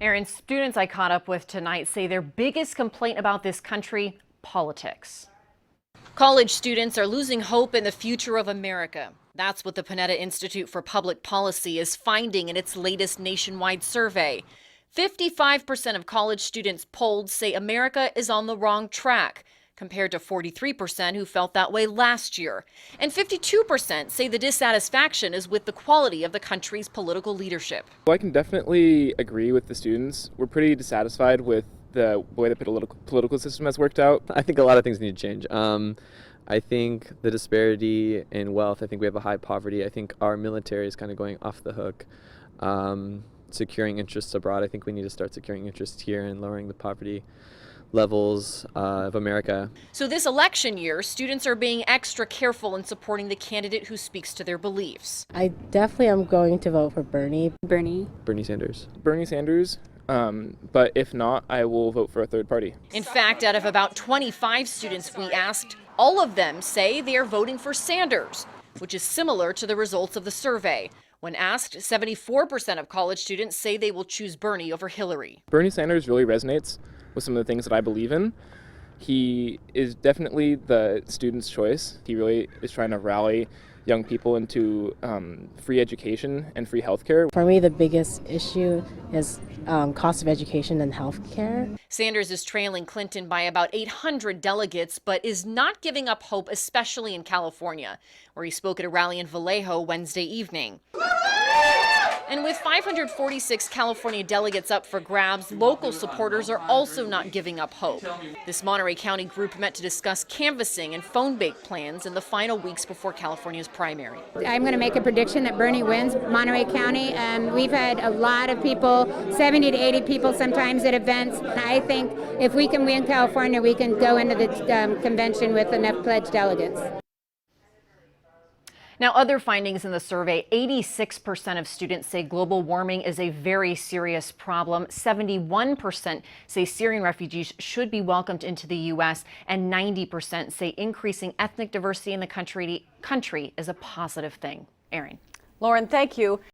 Aaron, students I caught up with tonight say their biggest complaint about this country, politics. College students are losing hope in the future of America. That's what the Panetta Institute for Public Policy is finding in its latest nationwide survey. 55% of college students polled say America is on the wrong track, compared to 43% who felt that way last year. And 52% say the dissatisfaction is with the quality of the country's political leadership. Well, I can definitely agree with the students. We're pretty dissatisfied with the way the political system has worked out. I think a lot of things need to change. I think the disparity in wealth, I think we have a high poverty. I think our military is kind of going off the hook. Securing interests abroad, I think we need to start securing interests here and lowering the poverty levels of America. So this election year, students are being extra careful in supporting the candidate who speaks to their beliefs. I definitely am going to vote for Bernie. Bernie Sanders. Bernie Sanders, but if not, I will vote for a third party. In fact, out of about 25 students we asked, all of them say they are voting for Sanders, which is similar to the results of the survey. When asked, 74% of college students say they will choose Bernie over Hillary. Bernie Sanders really resonates with some of the things that I believe in. He is definitely the student's choice. He really is trying to rally young people into free education and free healthcare. For me, the biggest issue is cost of education and healthcare. Sanders is trailing Clinton by about 800 delegates, but is not giving up hope, especially in California, where he spoke at a rally in Vallejo Wednesday evening. And with 546 California delegates up for grabs, local supporters are also not giving up hope. This Monterey County group met to discuss canvassing and phone-based plans in the final weeks before California's primary. I'm going to make a prediction that Bernie wins Monterey County. We've had a lot of people, 70 to 80 people sometimes at events. I think if we can win California, we can go into the convention with enough pledged delegates. Now, other findings in the survey, 86% of students say global warming is a very serious problem. 71% say Syrian refugees should be welcomed into the U.S. and 90% say increasing ethnic diversity in the country is a positive thing. Erin. Lauren, thank you.